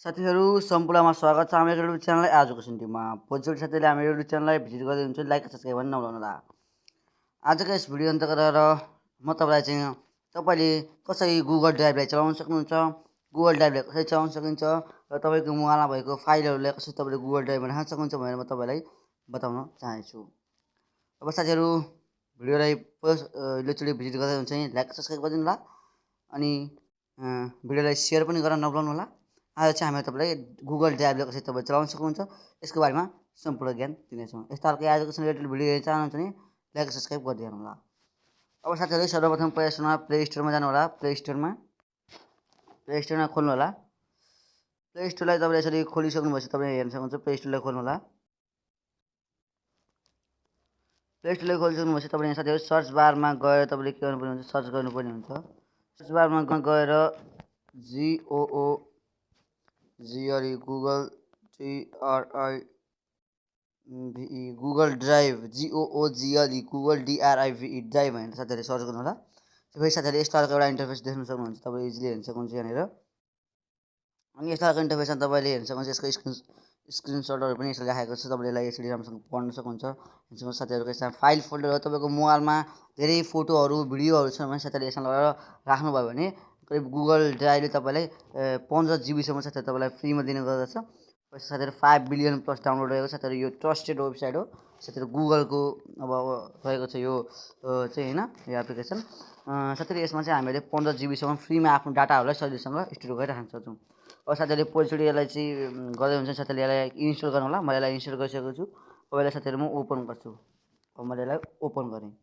साथीहरू सम्पूर्णमा स्वागत छ हाम्रो युट्युब च्यानललाई आजको सिन्टीमा पोजिटिभ साथीले हाम्रो युट्युब च्यानललाई भिजिट गर्दै हुनुहुन्छ लाइक सब्सक्राइब गर्न नभुल्नुहोला। आजको यस भिडियो अन्तर्गत म तपाईँलाई चाहिँ तपाईँले कसरी गुगल ड्राइभलाई चलाउन सक्नुहुन्छ, गुगल ड्राइभलाई कसरी चलाउन सकिन्छ र तपाईँको मोबाइलमा भएको फाइलहरूलाई कसरी तपाईँले गुगल ड्राइभमा राख्न सक्नुहुन्छ भनेर म तपाईँलाई बताउन चाहन्छु। अब साथीहरू भिडियोलाई एकचोटि भिजिट गर्दै हुन्छ नि लाइक सब्सक्राइब गरिदिनु होला अनि भिडियोलाई सेयर पनि गर्न नभुल्नु होला। आज चाहिँ हामी तपाईँलाई गुगल ड्राइभले कसरी तपाईँ चलाउन सक्नुहुन्छ यसको बारेमा सम्पूर्ण ज्ञान दिनेछौँ। यस्तो खालको आजको रिलेटेड भिडियो हेर्न चाहनुहुन्छ भने लाइक सब्सक्राइब गरिदिनु होला। अब साथीहरू सर्वप्रथम प्ले स्टोरमा जानु होला। प्ले स्टोरमा खोल्नु होला। प्ले स्टोरलाई तपाईँले यसरी खोलिसक्नुभएपछि तपाईँले हेर्न सक्नुहुन्छ। प्ले स्टोरलाई खोल्नु होला। प्ले स्टोरलाई खोलिसक्नुभएपछि तपाईँले साथीहरू सर्च बारमा गएर तपाईँले के गर्नुपर्ने हुन्छ, सर्च गर्नुपर्ने हुन्छ। सर्च बारमा गएर Google Google drive GOOGLE Google DRIVE drive भनेर साथीहरूले सर्च गर्नु होला। फेरि साथीहरूले यस्तो खालको एउटा इन्टरफेस देख्न सक्नुहुन्छ। तपाईँ इजिली हेर्न सक्नुहुन्छ यहाँनिर। अनि यस्तो खालको इन्टरफेसमा तपाईँले हेर्न सक्नुहुन्छ। यसको स्क्रिनसटहरू पनि यसरी राखेको छ। तपाईँले यसलाई यसरी राम्रोसँग पढ्न सक्नुहुन्छ। हेर्न सक्नुहुन्छ साथीहरूको यसमा फाइल फोल्डर हो। तपाईँको मोबाइलमा धेरै फोटोहरू भिडियोहरू छ भने साथीहरूले यसमा लगेर राख्नुभयो भने करिब गुगल ड्राइभले तपाईँलाई 15 GB साथीहरू तपाईँलाई फ्रीमा दिने गर्दछ। साथीहरू 5 बिलियन प्लस डाउनलोड रहेको छ। साथीहरू यो ट्रस्टेड वेबसाइट हो। साथीहरू गुगलको अब रहेको छ यो चाहिँ होइन यो एप्लिकेसन। साथीहरू यसमा चाहिँ हामीले 15 GB फ्रीमा आफ्नो डाटाहरूलाई सजिलोसँग स्टोर गरिराख्न सक्छौँ। अब साथीहरूले पहिलोचोटि यसलाई चाहिँ गर्दै हुन्छ साथीहरूले यसलाई इन्स्टल गर्नु होला। मैले यसलाई इन्स्टल गरिसकेको छु। अब यसलाई साथीहरू म ओपन गर्छु। अब मैले यसलाई ओपन गरेँ।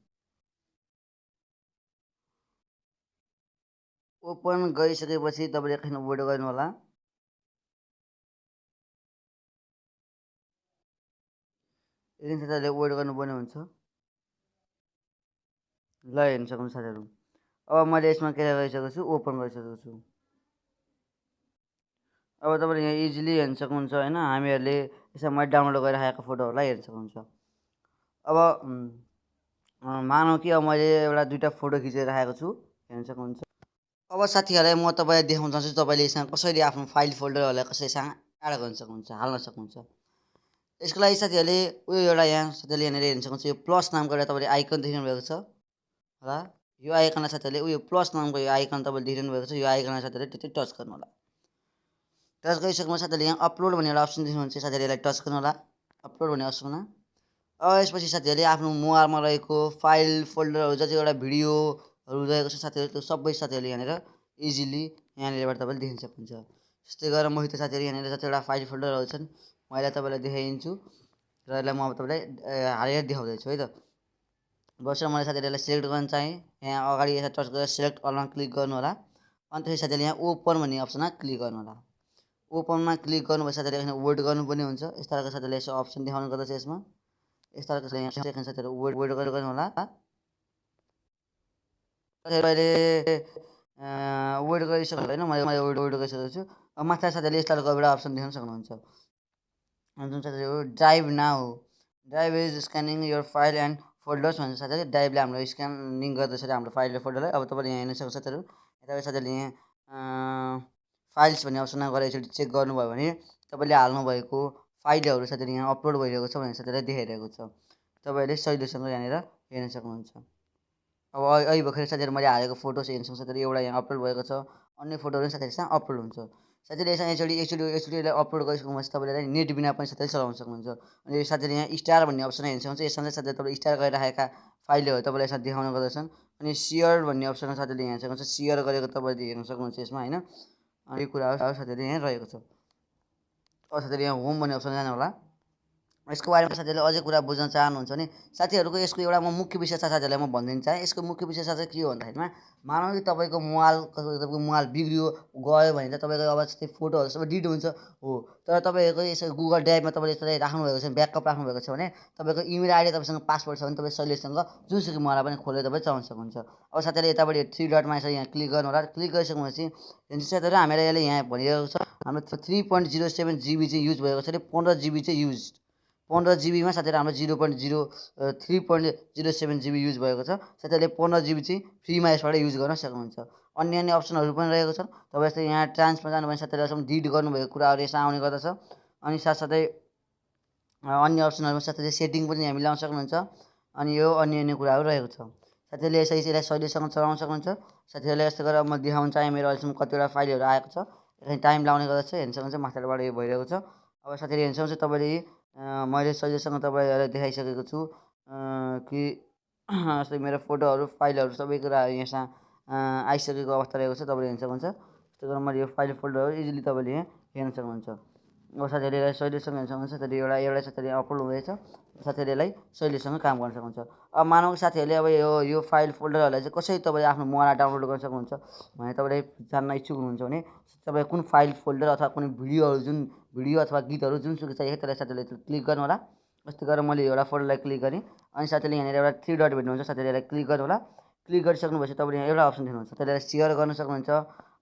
ओपन गरिसकेपछि तपाईँले एकछिन वेट गर्नु होला। एकदिन साथीहरूले वेट गर्नुपर्ने हुन्छ। ल हेर्न सक्नुहुन्छ साथीहरू। अब मैले यसमा के गरिसकेको छु, ओपन गरिसकेको छु। अब तपाईँले यहाँ इजिली हेर्न सक्नुहुन्छ होइन। हामीहरूले यसमा मैले डाउनलोड गरिराखेको फोटोहरूलाई हेर्न सक्नुहुन्छ। अब मानौँ कि अब मैले एउटा दुईवटा फोटो खिचेर राखेको छु, हेर्न सक्नुहुन्छ। अब साथीहरूलाई म तपाईँलाई देखाउन चाहन्छु तपाईँले यसमा कसरी आफ्नो फाइल फोल्डरहरूलाई कसरी यसमा एड गर्न सक्नुहुन्छ, हाल्न सक्नुहुन्छ। यसको लागि साथीहरूले उयो एउटा यहाँ साथीहरूले यहाँनिर हेर्न सक्नुहुन्छ। यो प्लस नामको एउटा तपाईँले आइकन देखिनु भएको छ होला। यो आइकनलाई साथीहरूले उयो प्लस नामको यो आइकन तपाईँले देखिरहनु भएको छ। यो आइकनलाई साथीहरूले त्यति टच गर्नु होला। टच गरिसकेपछि साथीहरूले यहाँ अपलोड भन्ने एउटा अप्सन देख्नुहुन्छ। साथीहरूले यसलाई टच गर्नु होला, अपलोड भन्ने अप्सनमा। अब यसपछि साथीहरूले आफ्नो मोबाइलमा रहेको फाइल फोल्डरहरू जतिवटा भिडियोहरू रहेको छ साथीहरू त्यो सबै साथीहरूले यहाँनिर इजिली यहाँनिरबाट तपाईँले देख्न सक्नुहुन्छ। त्यस्तै गरेर मोहित साथीहरू यहाँनिर जतिवटा फाइल फोल्डरहरू छन् म यसलाई तपाईँलाई देखाइदिन्छु र यसलाई म तपाईँलाई हालेर देखाउँदैछु है त। बसेर मैले साथीहरूले यसलाई सिलेक्ट गर्न चाहेँ। यहाँ अगाडि यसलाई टच गरेर सिलेक्ट अलमा क्लिक गर्नु होला। अनि त्यसपछि साथीहरूले यहाँ ओपन भन्ने अप्सनमा क्लिक गर्नु होला। ओपनमा क्लिक गर्नुभयो साथीहरूले एकछिन वेट गर्नुपर्ने हुन्छ। यस्तो खालको साथीहरूले यसो अप्सन देखाउने गर्दछ यसमा। यस्तो खालको यहाँ साथीहरू वेट गर्नु होला। अहिले वेट गरिसक्नु होइन, मैले वेट गरिसकेको छु। अब माथि साथीहरूले यस्तो खालको एउटा अप्सन देख्न सक्नुहुन्छ। जुन साथीहरू drive now drive is scanning your file and folders भन्छ। साथीहरूले ड्राइभले हाम्रो स्क्यानिङ गर्दछ हाम्रो फाइल र फोल्डरलाई। अब तपाईँले यहाँ हेर्न सक्नुहुन्छ साथीहरू। यता साथीहरूले यहाँ फाइल्स भन्ने अप्सनमा गएर एकचोटि चेक गर्नुभयो भने तपाईँले हाल्नुभएको फाइलहरू साथीहरू यहाँ अपलोड भइरहेको छ भनेर साथीहरूलाई देखाइरहेको छ। तपाईँहरूले सजिलोसँग यहाँनिर हेर्न सक्नुहुन्छ। अब अहिले भर्खर साथीहरू मैले हालेको फोटो हेर्न सक्नुहुन्छ साथीहरू। एउटा यहाँ अपलोड भएको छ, अन्य फोटोहरू पनि साथीहरूसँग अपलोड हुन्छ। साथीहरूले यसमा एकचोटि यसलाई अपलोड गरिसक्नुभएपछि तपाईँले नेट बिना पनि साथीहरूले चलाउन सक्नुहुन्छ। अनि साथीहरूले यहाँ स्टार भन्ने अप्सन हेर्न सक्नुहुन्छ। यसमा चाहिँ साथीहरूले तपाईँले स्टार गरिराखेका फाइलहरू तपाईँलाई यसमा देखाउने गर्दछन्। अनि सेयर भन्ने अप्सनमा साथीहरूले हेर्न सक्नुहुन्छ। सेयर गरेको तपाईँले हेर्न सक्नुहुन्छ यसमा होइन। अनि यो कुराहरू साथीहरूले यहाँ रहेको छ। अब साथीहरूले यहाँ होम भन्ने अप्सन जानु होला। यसको बारेमा साथीहरूले अझै कुरा बुझ्न चाहनुहुन्छ भने साथीहरूको यसको एउटा म मुख्य विशेषता साथीहरूलाई म भनिदिन चाहेँ। यसको मुख्य विशेषता चाहिँ के हो भन्दाखेरिमा मानौँ कि तपाईँको मोबाइल बिग्रियो गयो भने त तपाईँको अब जस्तै फोटोहरू सबै डिलिट हुन्छ हो। तर तपाईँहरूको यसो गुगल ड्राइभमा तपाईँले यसलाई राख्नुभएको छ, ब्याकअप राख्नुभएको छ भने तपाईँको इमेल आइडी तपाईँसँग पासवर्ड छ भने तपाईँ सजिलैसँग जुनसुकै मोबाइललाई पनि खोलेर तपाईँ चलाउन सक्नुहुन्छ। अब साथीहरूले यतापट्टि 3 डटमा यसरी यहाँ क्लिक गर्नु होला। क्लिक गरिसकेपछि साथीहरू हामीलाई यसले यहाँ भनिरहेको छ हाम्रो 3.07 GB चाहिँ युज भएको छ अरे 15 GB चाहिँ 15 GBमा साथीहरू हाम्रो 3.07 GB युज भएको छ। साथीहरूले 15 GB चाहिँ फ्रीमा यसबाट युज गर्न सक्नुहुन्छ। अन्य अन्य अप्सनहरू पनि रहेको छ। तपाईँ यस्तै यहाँ ट्रान्समा जानुभयो भने साथीहरूले डिड गर्नुभएको कुराहरू यसमा आउने गर्दछ। अनि साथसाथै अन्य अप्सनहरूमा साथीहरूले सेटिङ पनि यहाँ मिलाउन सक्नुहुन्छ। अनि यो अन्य अन्य कुराहरू रहेको छ। साथीहरूले यसलाई सजिलैसँग चलाउन सक्नुहुन्छ। साथीहरूले यस्तो गरेर म देखाउन चाहेँ मेरो अहिलेसम्म कतिवटा फाइलहरू आएको छ। यसलाई टाइम लाउने गर्दछ। हेर्न सक्नुहुन्छ माथिबाट यो भइरहेको छ। अब साथीहरूले हेर्न सक्नुहुन्छ तपाईँले मैले सजिलैसँग तपाईँहरूलाई देखाइसकेको छु कि जस्तै मेरो फोटोहरू फाइलहरू सबै कुराहरू यहाँ आइसकेको अवस्था रहेको छ। तपाईँले हेर्न सक्नुहुन्छ। त्यस्तो गरेर मैले यो फाइल फोल्डरहरू इजिली तपाईँले यहाँ हेर्न सक्नुहुन्छ। अब साथीहरूले यसलाई सजिलैसँग हेर्न सक्नुहुन्छ। साथीहरूले एउटा साथीहरूले अपलोड हुँदैछ। साथीहरूले यसलाई सजिलैसँग काम गर्न सक्नुहुन्छ। अब मानव साथीहरूले अब यो फाइल फोल्डरहरूलाई चाहिँ कसरी तपाईँले आफ्नो मोबाइलमा डाउनलोड गर्न सक्नुहुन्छ भने तपाईँले जान्न इच्छुक हुनुहुन्छ भने तपाईँ कुन फाइल फोल्डर अथवा कुनै भिडियो अथवा गीतहरू जुनसुकै चाहिएको त्यसलाई साथीहरूले क्लिक गर्नु होला। जस्तै गरेर मैले एउटा फोल्डरलाई क्लिक गरेँ। अनि साथीले यहाँनिर एउटा 3 डट भेट्नुहुन्छ। साथीहरूले यसलाई क्लिक गर्नु होला। क्लिक गरिसक्नुभएपछि तपाईँले यहाँ एउटा अप्सन देख्नुहुन्छ। साथीहरूले सेयर गर्न सक्नुहुन्छ।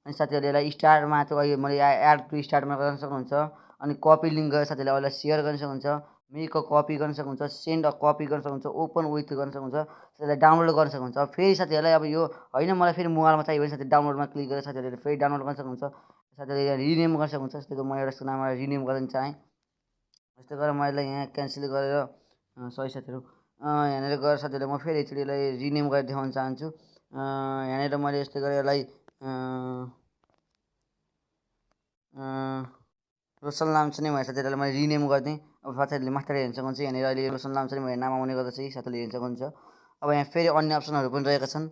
अनि साथीहरूले यसलाई स्टारमा त्यो मैले एड टु स्टार्टमा गर्न सक्नुहुन्छ। अनि कपी लिङ्क गरेर साथीहरूले अरूलाई सेयर गर्न सक्नुहुन्छ। मेक अ कपी गर्न सक्नुहुन्छ। सेन्ड अ कपी गर्न सक्नुहुन्छ। ओपन विथ गर्न सक्नुहुन्छ। त्यसलाई डाउनलोड गर्न सक्नुहुन्छ। अब फेरि साथीहरूलाई अब यो होइन मलाई फेरि मोबाइलमा चाहियो भने साथीले डाउनलोडमा क्लिक गरेर साथीहरूले फेरि डाउनलोड गर्न सक्नुहुन्छ। साथीहरूले यहाँ रिनेम गर्न सक्नुहुन्छ। जस्तै म एउटा नामबाट रिनेम गर्न चाहेँ। जस्तै गरेर म यसलाई यहाँ क्यान्सल गरेर सरी साथीहरू यहाँनिर गएर साथीहरूले म फेरि एकचोटि यसलाई रिनेम गरेर देखाउन चाहन्छु। यहाँनिर मैले यस्तै गरेर यसलाई रोसन लामिछाने भनेर साथीहरूलाई मैले रिनेम गरिदिएँ। अब साथीहरूले माथिबाट हेर्न सक्नुहुन्छ। यहाँनिर अहिले रोसन लामिछाने भनेर नाम आउने गर्दछ। साथीहरूले हेर्न सक्नुहुन्छ। अब यहाँ फेरि अन्य अप्सनहरू पनि रहेका छन्।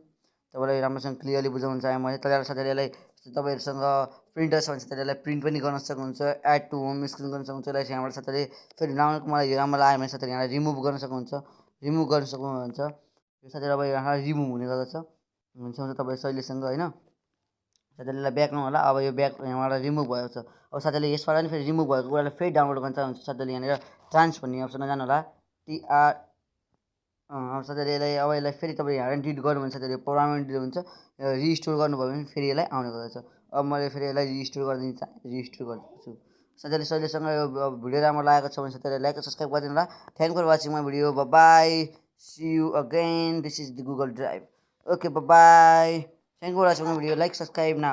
तपाईँलाई राम्रोसँग क्लियरली बुझाउन चाहेँ मैले। तर साथीहरूले यसलाई तपाईँहरूसँग प्रिन्टर छ भने साथीहरूले यसलाई प्रिन्ट पनि गर्न सक्नुहुन्छ। एड टु होम स्क्रिन गर्न सक्नुहुन्छ। यसलाई यहाँबाट साथीहरूले फेरि मलाई राम्रो लाग्यो भने साथीहरूले यहाँलाई रिमुभ गर्न सक्नुहुन्छ। रिमुभ गर्न सक्नुहुन्छ। यो साथीहरू अब यहाँ रिमुभ हुने गर्दछ। हुन्छ तपाईँ सहिलेसँग होइन। साथीहरूले ब्याक होला। अब यो ब्याक यहाँबाट रिमुभ भएको छ। अब साथीहरूले यसबाट पनि फेरि रिमुभ भएको कुरालाई फेरि डाउनलोड गर्न चाहनुहुन्छ। साथीहरूले यहाँनिर ट्रान्स भन्ने अप्सनमा जानु होला। टिआर अब साथीहरूले यसलाई फेरि तपाईँ यहाँ डिलिट गर्नु भने साथीहरूले पर्मानेन्ट डिलिट हुन्छ। रिस्टोर गर्नुभयो भने फेरि यसलाई आउने गर्दछ। अब मैले फेरि यसलाई रिस्टोर गरिदिन चाहेँ। रिस्टोर गरिदिन्छु। साथीहरूले सहिलेसँग यो भिडियो राम्रो लागेको छ भने साथीहरूले लाइक र सब्सक्राइब गरिदिनु होला। Thank for watching my video. Bye see you again. This is the Google drive. Okay bye. Thank for watching my video. Like subscribe now.